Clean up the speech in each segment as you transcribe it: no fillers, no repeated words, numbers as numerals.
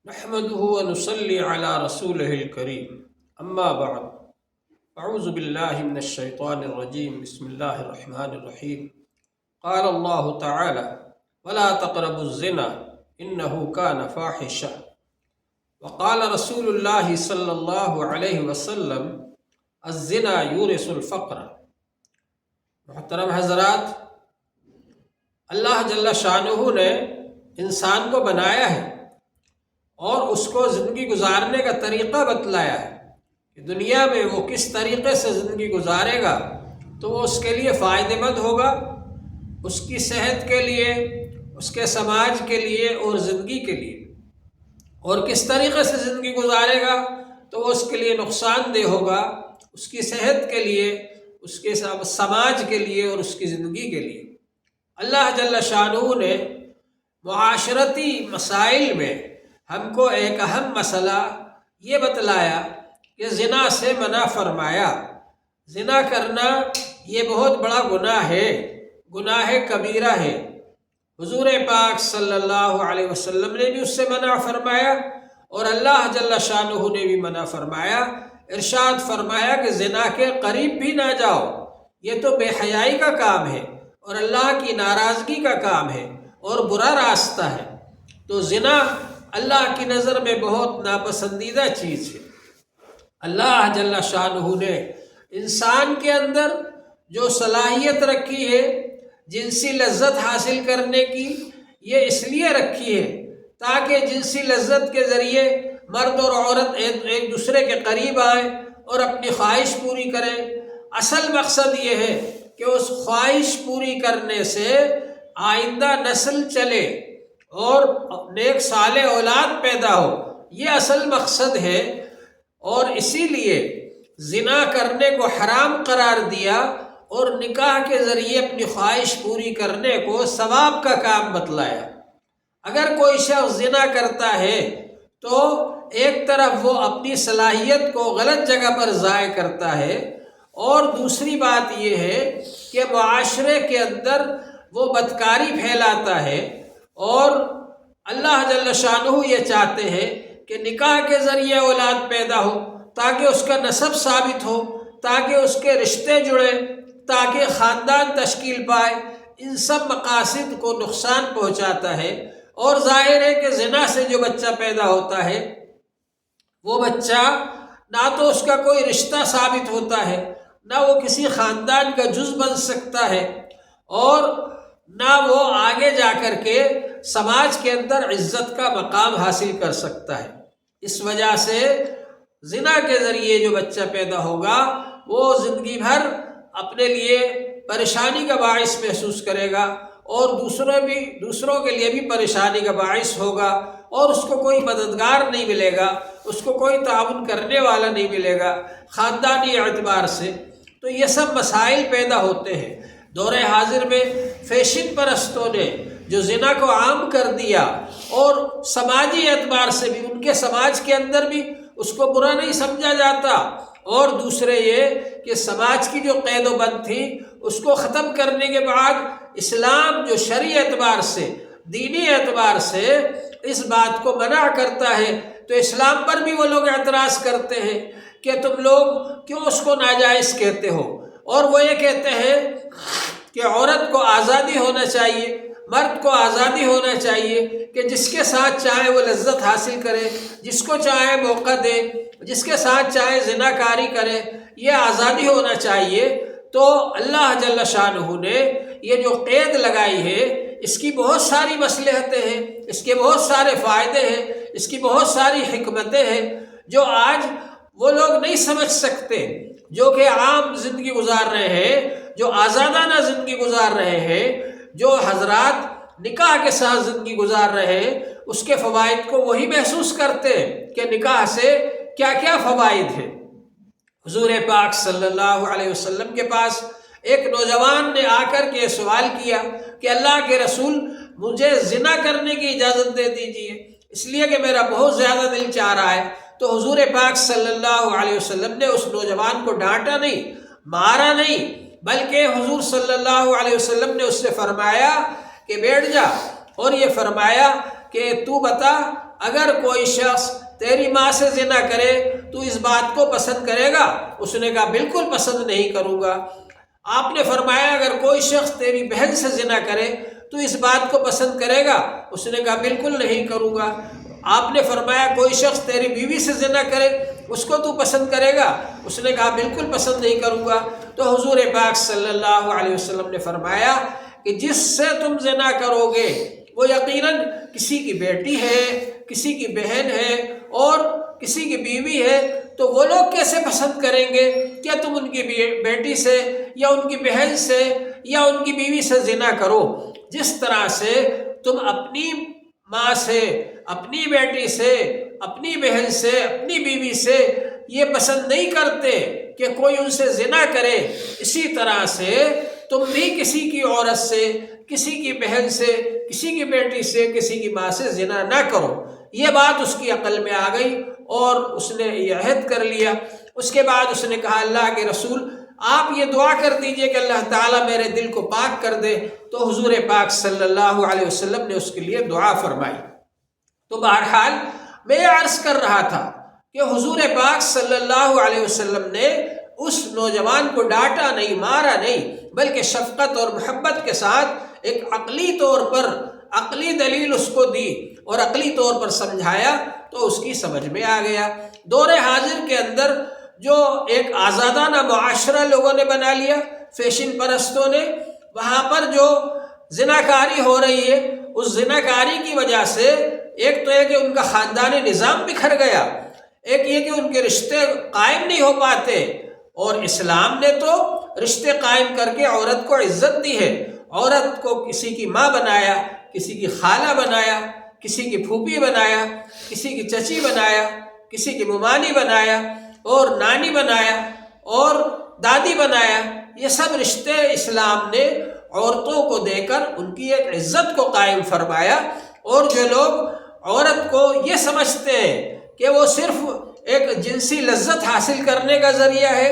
نحمده ونصلي على رسوله الكريم اما بعد اعوذ بالله من الشيطان الرجيم بسم الله الرحمن الرحيم قال الله تعالى ولا تقربوا الزنا انه كان فاحشا وقال رسول الله صلى الله عليه وسلم الزنا يورث الفقر۔ محترم حضرات، اللہ جل شانہ نے انسان کو بنایا ہے اور اس کو زندگی گزارنے کا طریقہ بتلایا ہے کہ دنیا میں وہ کس طریقے سے زندگی گزارے گا تو وہ اس کے لیے فائدہ مند ہوگا، اس کی صحت کے لیے، اس کے سماج کے لیے اور زندگی کے لیے، اور کس طریقے سے زندگی گزارے گا تو وہ اس کے لیے نقصان دہ ہوگا، اس کی صحت کے لیے، اس کے سماج کے لیے اور اس کی زندگی کے لیے۔ اللہ جل شانہ نے معاشرتی مسائل میں ہم کو ایک اہم مسئلہ یہ بتلایا کہ زنا سے منع فرمایا۔ زنا کرنا یہ بہت بڑا گناہ ہے، گناہ کبیرہ ہے۔ حضور پاک صلی اللہ علیہ وسلم نے بھی اس سے منع فرمایا اور اللہ جل شانہ نے بھی منع فرمایا۔ ارشاد فرمایا کہ زنا کے قریب بھی نہ جاؤ، یہ تو بے حیائی کا کام ہے اور اللہ کی ناراضگی کا کام ہے اور برا راستہ ہے۔ تو زنا اللہ کی نظر میں بہت ناپسندیدہ چیز ہے۔ اللہ جل شانہ نے انسان کے اندر جو صلاحیت رکھی ہے جنسی لذت حاصل کرنے کی، یہ اس لیے رکھی ہے تاکہ جنسی لذت کے ذریعے مرد اور عورت ایک دوسرے کے قریب آئیں اور اپنی خواہش پوری کریں۔ اصل مقصد یہ ہے کہ اس خواہش پوری کرنے سے آئندہ نسل چلے اور نیک صالح اولاد پیدا ہو، یہ اصل مقصد ہے۔ اور اسی لیے زنا کرنے کو حرام قرار دیا اور نکاح کے ذریعے اپنی خواہش پوری کرنے کو ثواب کا کام بتلایا۔ اگر کوئی شخص زنا کرتا ہے تو ایک طرف وہ اپنی صلاحیت کو غلط جگہ پر ضائع کرتا ہے، اور دوسری بات یہ ہے کہ معاشرے کے اندر وہ بدکاری پھیلاتا ہے۔ اور اللہ جل شانہ یہ چاہتے ہیں کہ نکاح کے ذریعے اولاد پیدا ہو تاکہ اس کا نسب ثابت ہو، تاکہ اس کے رشتے جڑیں، تاکہ خاندان تشکیل پائے۔ ان سب مقاصد کو نقصان پہنچاتا ہے۔ اور ظاہر ہے کہ زنا سے جو بچہ پیدا ہوتا ہے وہ بچہ نہ تو اس کا کوئی رشتہ ثابت ہوتا ہے، نہ وہ کسی خاندان کا جز بن سکتا ہے، اور نہ وہ آگے جا کر کے سماج کے اندر عزت کا مقام حاصل کر سکتا ہے۔ اس وجہ سے زنا کے ذریعے جو بچہ پیدا ہوگا وہ زندگی بھر اپنے لیے پریشانی کا باعث محسوس کرے گا اور دوسروں کے لیے بھی پریشانی کا باعث ہوگا، اور اس کو کوئی مددگار نہیں ملے گا، اس کو کوئی تعاون کرنے والا نہیں ملے گا خاندانی اعتبار سے۔ تو یہ سب مسائل پیدا ہوتے ہیں۔ دور حاضر میں فیشن پرستوں نے جو زنا کو عام کر دیا، اور سماجی اعتبار سے بھی ان کے سماج کے اندر بھی اس کو برا نہیں سمجھا جاتا، اور دوسرے یہ کہ سماج کی جو قید و بند تھی اس کو ختم کرنے کے بعد اسلام جو شرعی اعتبار سے، دینی اعتبار سے اس بات کو منع کرتا ہے، تو اسلام پر بھی وہ لوگ اعتراض کرتے ہیں کہ تم لوگ کیوں اس کو ناجائز کہتے ہو۔ اور وہ یہ کہتے ہیں کہ عورت کو آزادی ہونا چاہیے، مرد کو آزادی ہونا چاہیے کہ جس کے ساتھ چاہے وہ لذت حاصل کرے، جس کو چاہے موقع دے، جس کے ساتھ چاہے زنا کاری کرے، یہ آزادی ہونا چاہیے۔ تو اللہ جل شانہ نے یہ جو قید لگائی ہے اس کی بہت ساری مصلحتیں ہیں، اس کے بہت سارے فائدے ہیں، اس کی بہت ساری حکمتیں ہیں جو آج وہ لوگ نہیں سمجھ سکتے جو کہ عام زندگی گزار رہے ہیں، جو آزادانہ زندگی گزار رہے ہیں، جو حضرات نکاح کے ساتھ زندگی گزار رہے ہیں، اس کے فوائد کو وہی محسوس کرتے ہیں کہ نکاح سے کیا کیا فوائد ہیں۔ حضور پاک صلی اللہ علیہ وسلم کے پاس ایک نوجوان نے آ کر کے سوال کیا کہ اللہ کے رسول، مجھے زنا کرنے کی اجازت دے دیجیے، اس لیے کہ میرا بہت زیادہ دل چاہ رہا ہے۔ تو حضور پاک صلی اللہ علیہ وسلم نے اس نوجوان کو ڈانٹا نہیں، مارا نہیں، بلکہ حضور صلی اللہ علیہ وسلم نے اس سے فرمایا کہ بیٹھ جا، اور یہ فرمایا کہ تو بتا اگر کوئی شخص تیری ماں سے زنا کرے تو اس بات کو پسند کرے گا؟ اس نے کہا بالکل پسند نہیں کروں گا۔ آپ نے فرمایا اگر کوئی شخص تیری بہن سے زنا کرے تو اس بات کو پسند کرے گا؟ اس نے کہا بالکل نہیں کروں گا۔ آپ نے فرمایا کوئی شخص تیری بیوی سے زنا کرے اس کو تو پسند کرے گا؟ اس نے کہا بالکل پسند نہیں کروں گا۔ تو حضور پاک صلی اللہ علیہ وسلم نے فرمایا کہ جس سے تم زنا کرو گے وہ یقیناً کسی کی بیٹی ہے، کسی کی بہن ہے اور کسی کی بیوی ہے، تو وہ لوگ کیسے پسند کریں گے؟ کیا تم ان کی بیٹی سے یا ان کی بہن سے یا ان کی بیوی سے زنا کرو؟ جس طرح سے تم اپنی ماں سے، اپنی بیٹی سے، اپنی بہن سے، اپنی بیوی سے یہ پسند نہیں کرتے کہ کوئی ان سے زنا کرے، اسی طرح سے تم بھی کسی کی عورت سے، کسی کی بہن سے، کسی کی بیٹی سے، کسی کی ماں سے زنا نہ کرو۔ یہ بات اس کی عقل میں آ گئی اور اس نے یہ عہد کر لیا۔ اس کے بعد اس نے کہا اللہ کے رسول آپ یہ دعا کر دیجئے کہ اللہ تعالیٰ میرے دل کو پاک کر دے۔ تو حضور پاک صلی اللہ علیہ وسلم نے اس کے لیے دعا فرمائی۔ تو بہرحال میں یہ عرض کر رہا تھا کہ حضور پاک صلی اللہ علیہ وسلم نے اس نوجوان کو ڈانٹا نہیں، مارا نہیں، بلکہ شفقت اور محبت کے ساتھ ایک عقلی طور پر عقلی دلیل اس کو دی اور عقلی طور پر سمجھایا تو اس کی سمجھ میں آ گیا۔ دور حاضر کے اندر جو ایک آزادانہ معاشرہ لوگوں نے بنا لیا، فیشن پرستوں نے، وہاں پر جو زناکاری ہو رہی ہے، اس زناکاری کی وجہ سے ایک تو یہ کہ ان کا خاندانی نظام بکھر گیا، ایک یہ کہ ان کے رشتے قائم نہیں ہو پاتے، اور اسلام نے تو رشتے قائم کر کے عورت کو عزت دی ہے۔ عورت کو کسی کی ماں بنایا، کسی کی خالہ بنایا، کسی کی پھوپھی بنایا، کسی کی چچی بنایا، کسی کی ممانی بنایا اور نانی بنایا اور دادی بنایا۔ یہ سب رشتے اسلام نے عورتوں کو دے کر ان کی ایک عزت کو قائم فرمایا۔ اور جو لوگ عورت کو یہ سمجھتے ہیں کہ وہ صرف ایک جنسی لذت حاصل کرنے کا ذریعہ ہے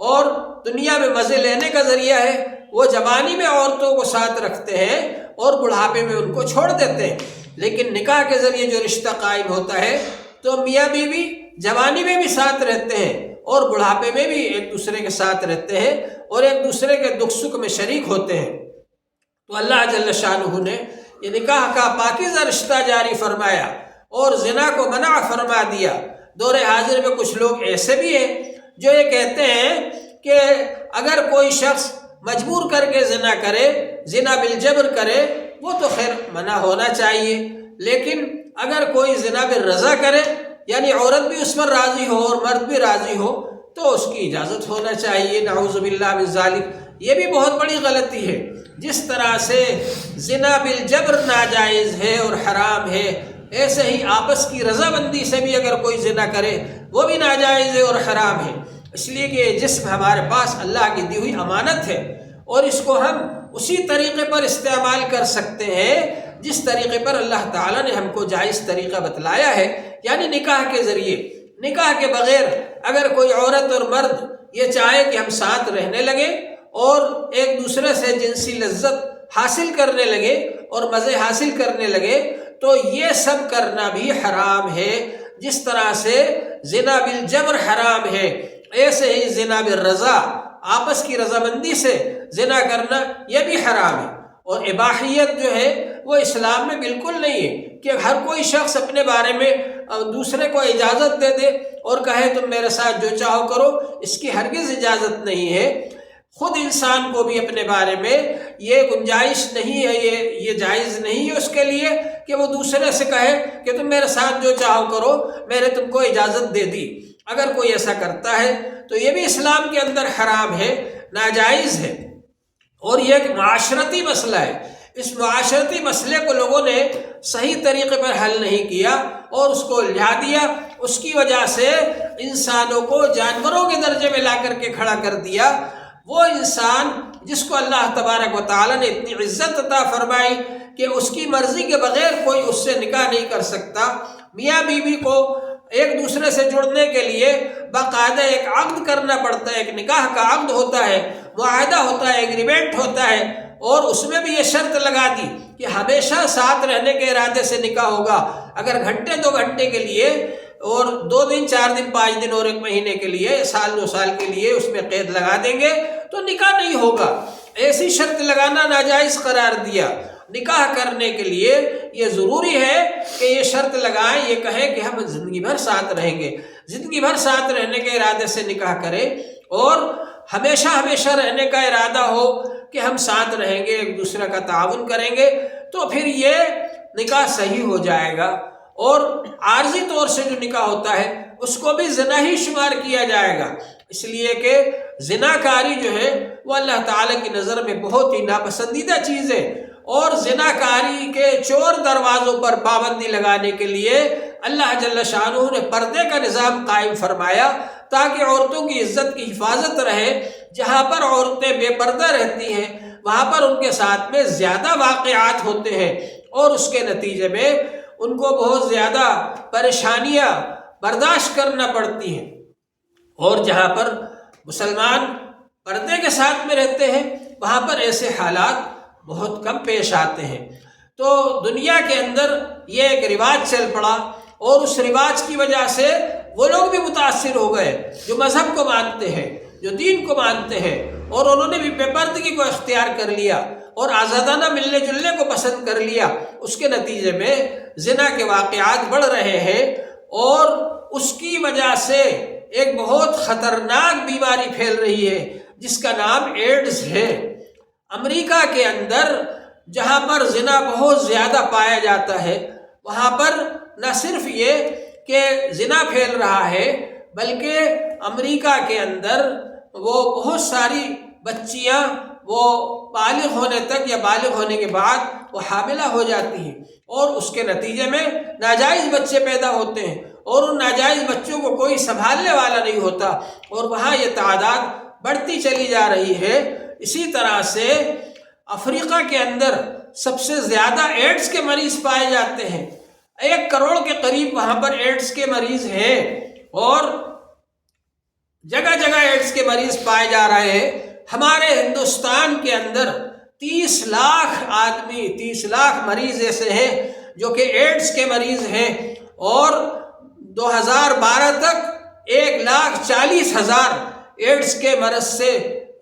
اور دنیا میں مزے لینے کا ذریعہ ہے، وہ جوانی میں عورتوں کو ساتھ رکھتے ہیں اور بڑھاپے میں ان کو چھوڑ دیتے ہیں۔ لیکن نکاح کے ذریعے جو رشتہ قائم ہوتا ہے تو میاں بیوی جوانی میں بھی ساتھ رہتے ہیں اور بڑھاپے میں بھی ایک دوسرے کے ساتھ رہتے ہیں اور ایک دوسرے کے دکھ سکھ میں شریک ہوتے ہیں۔ تو اللہ جل شانہ نے یہ نکاح کا پاکیزہ رشتہ جاری فرمایا اور زنا کو منع فرما دیا۔ دور حاضر میں کچھ لوگ ایسے بھی ہیں جو یہ کہتے ہیں کہ اگر کوئی شخص مجبور کر کے زنا کرے، زنا بالجبر کرے، وہ تو خیر منع ہونا چاہیے، لیکن اگر کوئی زنا بالرضا کرے، یعنی عورت بھی اس پر راضی ہو اور مرد بھی راضی ہو، تو اس کی اجازت ہونا چاہیے۔ نعوذ باللہ من ذالک، یہ بھی بہت بڑی غلطی ہے۔ جس طرح سے زنا بالجبر ناجائز ہے اور حرام ہے، ایسے ہی آپس کی رضامندی سے بھی اگر کوئی زنا کرے وہ بھی ناجائز ہے اور حرام ہے۔ اس لیے کہ یہ جسم ہمارے پاس اللہ کی دی ہوئی امانت ہے اور اس کو ہم اسی طریقے پر استعمال کر سکتے ہیں جس طریقے پر اللہ تعالیٰ نے ہم کو جائز طریقہ بتلایا ہے، یعنی نکاح کے ذریعے۔ نکاح کے بغیر اگر کوئی عورت اور مرد یہ چاہے کہ ہم ساتھ رہنے لگے اور ایک دوسرے سے جنسی لذت حاصل کرنے لگے اور مزے حاصل کرنے لگے تو یہ سب کرنا بھی حرام ہے۔ جس طرح سے زنا بالجبر حرام ہے، ایسے ہی زنا بالرضا، آپس کی رضامندی سے زنا کرنا یہ بھی حرام ہے۔ اور اباحیت جو ہے وہ اسلام میں بالکل نہیں ہے کہ ہر کوئی شخص اپنے بارے میں دوسرے کو اجازت دے دے اور کہے تم میرے ساتھ جو چاہو کرو، اس کی ہرگز اجازت نہیں ہے۔ خود انسان کو بھی اپنے بارے میں یہ گنجائش نہیں ہے، یہ جائز نہیں ہے اس کے لیے کہ وہ دوسرے سے کہے کہ تم میرے ساتھ جو چاہو کرو، میں نے تم کو اجازت دے دی۔ اگر کوئی ایسا کرتا ہے تو یہ بھی اسلام کے اندر حرام ہے، ناجائز ہے۔ اور یہ ایک معاشرتی مسئلہ ہے۔ اس معاشرتی مسئلے کو لوگوں نے صحیح طریقے پر حل نہیں کیا اور اس کو الجھا دیا، اس کی وجہ سے انسانوں کو جانوروں کے درجے میں لا کر کے کھڑا کر دیا۔ وہ انسان جس کو اللہ تبارک و تعالیٰ نے اتنی عزت عطا فرمائی کہ اس کی مرضی کے بغیر کوئی اس سے نکاح نہیں کر سکتا، میاں بیوی کو ایک دوسرے سے جڑنے کے لیے باقاعدہ ایک عقد کرنا پڑتا ہے، ایک نکاح کا عقد ہوتا ہے، معاہدہ ہوتا ہے، ایگریمنٹ ہوتا ہے، اور اس میں بھی یہ شرط لگا دی کہ ہمیشہ ساتھ رہنے کے ارادے سے نکاح ہوگا۔ اگر گھنٹے 2 گھنٹے کے لیے اور 2 دن 4 دن 5 دن اور 1 مہینے کے لیے سال 2 سال کے لیے اس میں قید لگا دیں گے تو نکاح نہیں ہوگا۔ ایسی شرط لگانا ناجائز قرار دیا۔ نکاح کرنے کے لیے یہ ضروری ہے کہ یہ شرط لگائیں، یہ کہیں کہ ہم زندگی بھر ساتھ رہیں گے، زندگی بھر ساتھ رہنے کے ارادے سے نکاح کریں، اور ہمیشہ ہمیشہ رہنے کا ارادہ ہو کہ ہم ساتھ رہیں گے، ایک دوسرے کا تعاون کریں گے، تو پھر یہ نکاح صحیح ہو جائے گا۔ اور عارضی طور سے جو نکاح ہوتا ہے اس کو بھی زنا ہی شمار کیا جائے گا، اس لیے کہ زناکاری جو ہے وہ اللہ تعالیٰ کی نظر میں بہت ہی ناپسندیدہ چیز ہے، اور زناکاری کے چور دروازوں پر پابندی لگانے کے لیے اللہ جل شانہ نے پردے کا نظام قائم فرمایا تاکہ عورتوں کی عزت کی حفاظت رہے۔ جہاں پر عورتیں بے پردہ رہتی ہیں وہاں پر ان کے ساتھ میں زیادہ واقعات ہوتے ہیں، اور اس کے نتیجے میں ان کو بہت زیادہ پریشانیاں برداشت کرنا پڑتی ہیں۔ اور جہاں پر مسلمان پردے کے ساتھ میں رہتے ہیں وہاں پر ایسے حالات بہت کم پیش آتے ہیں۔ تو دنیا کے اندر یہ ایک رواج چل پڑا، اور اس رواج کی وجہ سے وہ لوگ بھی متاثر ہو گئے جو مذہب کو مانتے ہیں، جو دین کو مانتے ہیں، اور انہوں نے بھی بے پردگی کو اختیار کر لیا اور آزادانہ ملنے جلنے کو پسند کر لیا۔ اس کے نتیجے میں زنا کے واقعات بڑھ رہے ہیں، اور اس کی وجہ سے ایک بہت خطرناک بیماری پھیل رہی ہے جس کا نام ایڈز ہے۔ امریکہ کے اندر جہاں پر زنا بہت زیادہ پایا جاتا ہے وہاں پر نہ صرف یہ کہ زنا پھیل رہا ہے، بلکہ امریکہ کے اندر وہ بہت ساری بچیاں وہ بالغ ہونے تک یا بالغ ہونے کے بعد وہ حاملہ ہو جاتی ہیں، اور اس کے نتیجے میں ناجائز بچے پیدا ہوتے ہیں، اور ان ناجائز بچوں کو کوئی سنبھالنے والا نہیں ہوتا، اور وہاں یہ تعداد بڑھتی چلی جا رہی ہے۔ اسی طرح سے افریقہ کے اندر سب سے زیادہ ایڈز کے مریض پائے جاتے ہیں، 1 کروڑ کے قریب وہاں پر ایڈز کے مریض ہیں، اور جگہ جگہ ایڈز کے مریض پائے جا رہے ہیں۔ ہمارے ہندوستان کے اندر 30 لاکھ آدمی، 30 لاکھ مریض ایسے ہیں جو کہ ایڈز کے مریض ہیں، اور 2012 تک 1,40,000 ایڈز کے مرض سے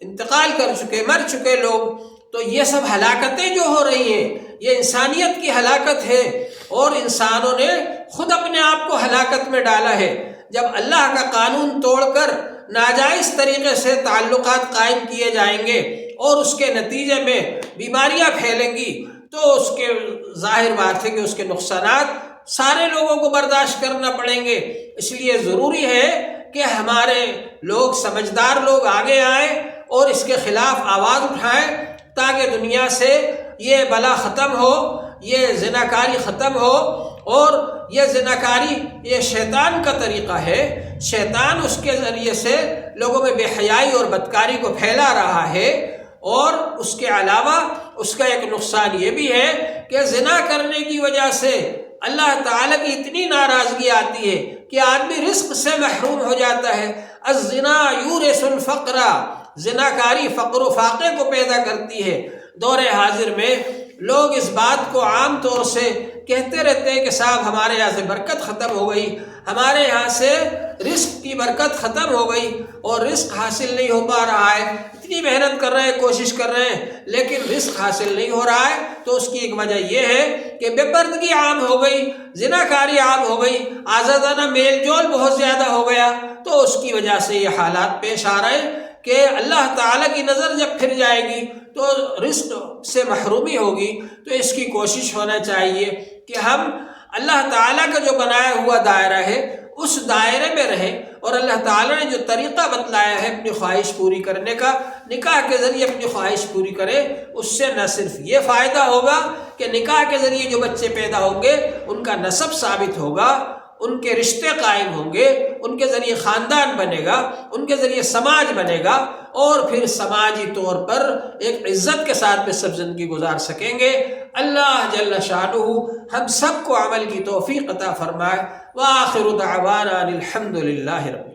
انتقال کر چکے، مر چکے لوگ۔ تو یہ سب ہلاکتیں جو ہو رہی ہیں یہ انسانیت کی ہلاکت ہے، اور انسانوں نے خود اپنے آپ کو ہلاکت میں ڈالا ہے۔ جب اللہ کا قانون توڑ کر ناجائز طریقے سے تعلقات قائم کیے جائیں گے اور اس کے نتیجے میں بیماریاں پھیلیں گی تو اس کے ظاہر بات ہے کہ اس کے نقصانات سارے لوگوں کو برداشت کرنا پڑیں گے۔ اس لیے ضروری ہے کہ ہمارے لوگ، سمجھدار لوگ آگے آئیں اور اس کے خلاف آواز اٹھائیں تاکہ دنیا سے یہ بلا ختم ہو، یہ زناکاری ختم ہو۔ اور یہ زناکاری یہ شیطان کا طریقہ ہے، شیطان اس کے ذریعے سے لوگوں میں بے حیائی اور بدکاری کو پھیلا رہا ہے۔ اور اس کے علاوہ اس کا ایک نقصان یہ بھی ہے کہ زنا کرنے کی وجہ سے اللہ تعالیٰ کی اتنی ناراضگی آتی ہے کہ آدمی رزق سے محروم ہو جاتا ہے۔ الزنا یورث الفقر، زناکاری فقر و فاقے کو پیدا کرتی ہے۔ دور حاضر میں لوگ اس بات کو عام طور سے کہتے رہتے ہیں کہ صاحب ہمارے یہاں سے برکت ختم ہو گئی، ہمارے یہاں سے رزق کی برکت ختم ہو گئی، اور رزق حاصل نہیں ہو پا رہا ہے، اتنی محنت کر رہے ہیں، کوشش کر رہے ہیں، لیکن رزق حاصل نہیں ہو رہا ہے۔ تو اس کی ایک وجہ یہ ہے کہ بے پردگی عام ہو گئی، زناکاری عام ہو گئی، آزادانہ میل جول بہت زیادہ ہو گیا، تو اس کی وجہ سے یہ حالات پیش آ رہے ہیں کہ اللہ تعالیٰ کی نظر جب پھر جائے گی تو رزق سے محرومی ہوگی۔ تو اس کی کوشش ہونا چاہیے کہ ہم اللہ تعالیٰ کا جو بنایا ہوا دائرہ ہے اس دائرے میں رہیں، اور اللہ تعالیٰ نے جو طریقہ بتلایا ہے اپنی خواہش پوری کرنے کا، نکاح کے ذریعے اپنی خواہش پوری کریں۔ اس سے نہ صرف یہ فائدہ ہوگا کہ نکاح کے ذریعے جو بچے پیدا ہوں گے ان کا نسب ثابت ہوگا، ان کے رشتے قائم ہوں گے، ان کے ذریعے خاندان بنے گا، ان کے ذریعے سماج بنے گا، اور پھر سماجی طور پر ایک عزت کے ساتھ میں سب زندگی گزار سکیں گے۔ اللہ جل شانہ ہم سب کو عمل کی توفیق عطا فرمائے۔ وآخر دعوانا الحمد للہ رب